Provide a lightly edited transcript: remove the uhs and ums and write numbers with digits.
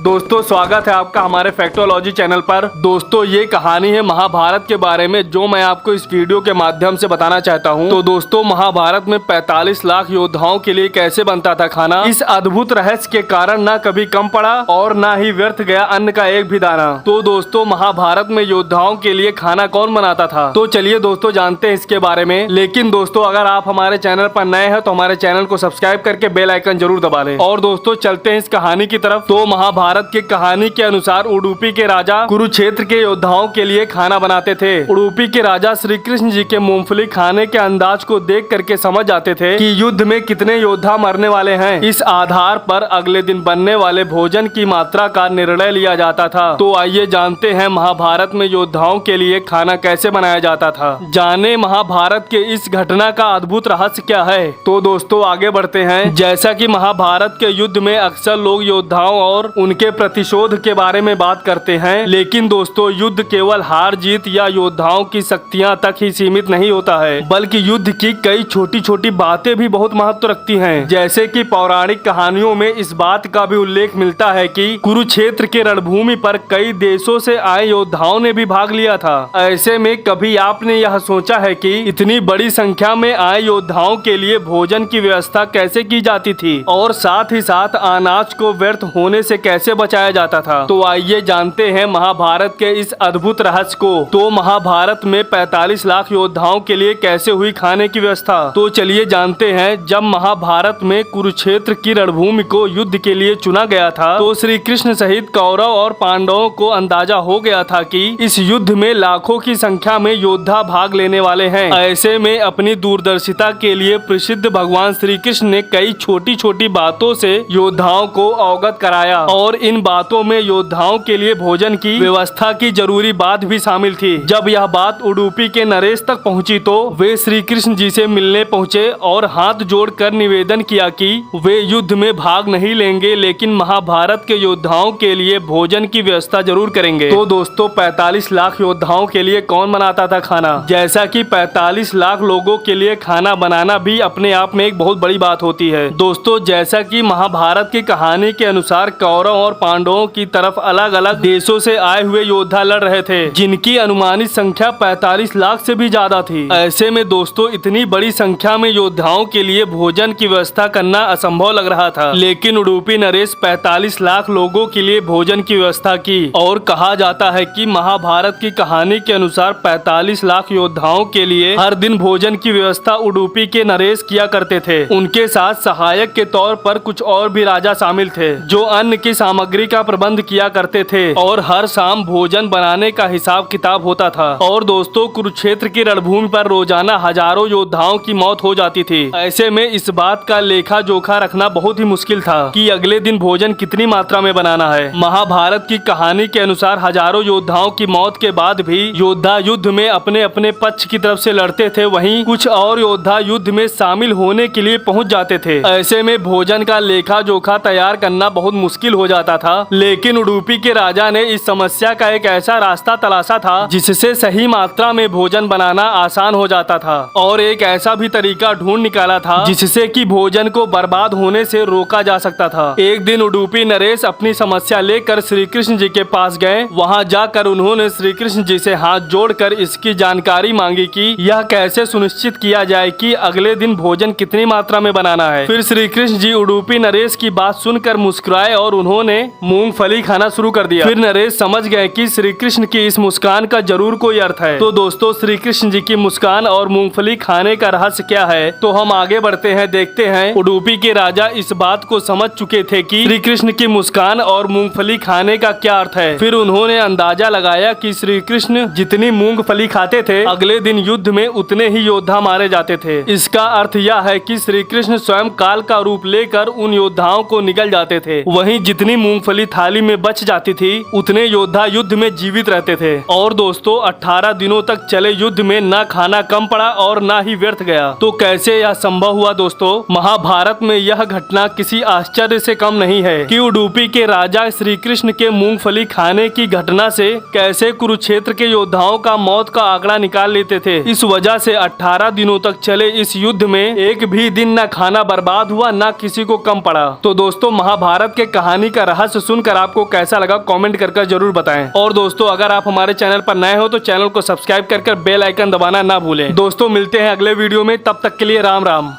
दोस्तों स्वागत है आपका हमारे फैक्टोलॉजी चैनल पर। दोस्तों ये कहानी है महाभारत के बारे में जो मैं आपको इस वीडियो के माध्यम से बताना चाहता हूँ। तो दोस्तों महाभारत में 45 लाख योद्धाओं के लिए कैसे बनता था खाना, इस अद्भुत रहस्य के कारण न कभी कम पड़ा और न ही व्यर्थ गया अन्न का एक भी दाना। तो दोस्तों महाभारत में योद्धाओं के लिए खाना कौन बनाता था, तो चलिए दोस्तों जानते हैं इसके बारे में। लेकिन दोस्तों अगर आप हमारे चैनल पर नए हैं तो हमारे चैनल को सब्सक्राइब करके बेल आइकन जरूर दबा लें। और दोस्तों चलते हैं इस कहानी की तरफ। तो महाभारत की कहानी के अनुसार उडुपी के राजा कुरुक्षेत्र के योद्धाओं के लिए खाना बनाते थे। उडुपी के राजा श्री कृष्ण जी के मूंगफली खाने के अंदाज को देख करके समझ जाते थे कि युद्ध में कितने योद्धा मरने वाले हैं। इस आधार पर अगले दिन बनने वाले भोजन की मात्रा का निर्णय लिया जाता था। तो आइए जानते हैं महाभारत में योद्धाओं के लिए खाना कैसे बनाया जाता था। जाने महाभारत के इस घटना का अद्भुत रहस्य क्या है। तो दोस्तों आगे बढ़ते हैं। जैसा कि महाभारत के युद्ध में अक्सर लोग योद्धाओं और उनके प्रतिशोध के बारे में बात करते हैं, लेकिन दोस्तों युद्ध केवल हार जीत या योद्धाओं की शक्तियां तक ही सीमित नहीं होता है, बल्कि युद्ध की कई छोटी छोटी बातें भी बहुत महत्व रखती हैं। जैसे कि पौराणिक कहानियों में इस बात का भी उल्लेख मिलता है कि कुरुक्षेत्र के रणभूमि पर कई देशों से आए योद्धाओं ने भी भाग लिया था। ऐसे में कभी आपने यह सोचा है कि इतनी बड़ी संख्या में आए योद्धाओं के लिए भोजन की व्यवस्था कैसे की जाती थी और साथ ही साथ अनाज को व्यर्थ होने से कैसे बचाया जाता था। तो आइए जानते हैं महाभारत के इस अद्भुत रहस्य को। तो महाभारत में 45 लाख योद्धाओं के लिए कैसे हुई खाने की व्यवस्था, तो चलिए जानते हैं। जब महाभारत में कुरुक्षेत्र की रणभूमि को युद्ध के लिए चुना गया था तो श्री कृष्ण सहित कौरव और पांडवों को अंदाजा हो गया था कि इस युद्ध में लाखों की संख्या में योद्धा भाग लेने वाले हैं। ऐसे में अपनी दूरदर्शिता के लिए प्रसिद्ध भगवान श्री कृष्ण ने कई छोटी छोटी बातों से योद्धाओं को अवगत कराया और इन बातों में योद्धाओं के लिए भोजन की व्यवस्था की जरूरी बात भी शामिल थी। जब यह बात उडुपी के नरेश तक पहुंची तो वे श्री कृष्ण जी से मिलने पहुंचे और हाथ जोड़कर निवेदन किया कि वे युद्ध में भाग नहीं लेंगे, लेकिन महाभारत के योद्धाओं के लिए भोजन की व्यवस्था जरूर करेंगे। तो दोस्तों 45 लाख योद्धाओं के लिए कौन बनाता था खाना। जैसा कि 45 लाख लोगों के लिए खाना बनाना भी अपने आप में एक बहुत बड़ी बात होती है। दोस्तों जैसा कि महाभारत की कहानी के अनुसार कौरव और पांडवों की तरफ अलग अलग देशों से आए हुए योद्धा लड़ रहे थे, जिनकी अनुमानित संख्या 45 लाख से भी ज्यादा थी। ऐसे में दोस्तों इतनी बड़ी संख्या में योद्धाओं के लिए भोजन की व्यवस्था करना असंभव लग रहा था, लेकिन उडुपी नरेश 45 लाख लोगों के लिए भोजन की व्यवस्था की। और कहा जाता है कि महाभारत की कहानी के अनुसार 45 लाख योद्धाओं के लिए हर दिन भोजन की व्यवस्था उडुपी के नरेश किया करते थे। उनके साथ सहायक के तौर पर कुछ और भी राजा शामिल थे जो अन्न की सामग्री का प्रबंध किया करते थे और हर शाम भोजन बनाने का हिसाब किताब होता था। और दोस्तों कुरुक्षेत्र की रणभूमि पर रोजाना हजारों योद्धाओं की मौत हो जाती थी। ऐसे में इस बात का लेखा जोखा रखना बहुत ही मुश्किल था कि अगले दिन भोजन कितनी मात्रा में बनाना है। महाभारत की कहानी के अनुसार हजारों योद्धाओं की मौत के बाद भी योद्धा युद्ध में अपने अपने पक्ष की तरफ से लड़ते थे, वहीं कुछ और योद्धा युद्ध में शामिल होने के लिए पहुंच जाते थे। ऐसे में भोजन का लेखा जोखा तैयार करना बहुत मुश्किल हो जाता था, लेकिन उडुपी के राजा ने इस समस्या का एक ऐसा रास्ता तलाशा था जिससे सही मात्रा में भोजन बनाना आसान हो जाता था और एक ऐसा भी तरीका ढूंढ निकाला था जिससे कि भोजन को बर्बाद होने से रोका जा सकता था। एक दिन उडुपी नरेश अपनी समस्या लेकर श्री कृष्ण जी के पास गए। वहां जाकर उन्होंने श्री कृष्ण जी से हाथ जोड़कर इसकी जानकारी मांगी कि यह कैसे सुनिश्चित किया जाए कि अगले दिन भोजन कितनी मात्रा में बनाना है। फिर श्री कृष्ण जी उडुपी नरेश की बात सुनकर मुस्कुराए और उन्होंने मूंगफली खाना शुरू कर दिया। फिर नरेश समझ गए कि श्री कृष्ण की इस मुस्कान का जरूर कोई अर्थ है। तो दोस्तों श्री कृष्ण जी की मुस्कान और मूंगफली खाने का रहस्य क्या है, तो हम आगे बढ़ते हैं, देखते हैं। उडुपी के राजा इस बात को समझ चुके थे कि श्री कृष्ण की मुस्कान और मूंगफली खाने का क्या अर्थ है। फिर उन्होंने अंदाजा लगाया कि श्री कृष्ण जितनी मूंगफली खाते थे अगले दिन युद्ध में उतने ही योद्धा मारे जाते थे। इसका अर्थ यह है कि श्री कृष्ण स्वयं काल का रूप लेकर उन योद्धाओं को निगल जाते थे, वहीं जितनी मूंगफली थाली में बच जाती थी उतने योद्धा युद्ध में जीवित रहते थे। और दोस्तों 18 दिनों तक चले युद्ध में न खाना कम पड़ा और न ही व्यर्थ गया। तो कैसे यह संभव हुआ दोस्तों। महाभारत में यह घटना किसी आश्चर्य से कम नहीं है कि उडुपी के राजा श्री कृष्ण के मूंगफली खाने की घटना से कैसे कुरुक्षेत्र के योद्धाओं का मौत का आंकड़ा निकाल लेते थे। इस वजह से 18 दिनों तक चले इस युद्ध में एक भी दिन न खाना बर्बाद हुआ न किसी को कम पड़ा। तो दोस्तों महाभारत के कहानी का रहस्य सुनकर आपको कैसा लगा कमेंट कर जरूर बताएं। और दोस्तों अगर आप हमारे चैनल पर नए हो तो चैनल को सब्सक्राइब कर बेल आइकन दबाना ना भूलें। दोस्तों मिलते हैं अगले वीडियो में, तब तक के लिए राम राम।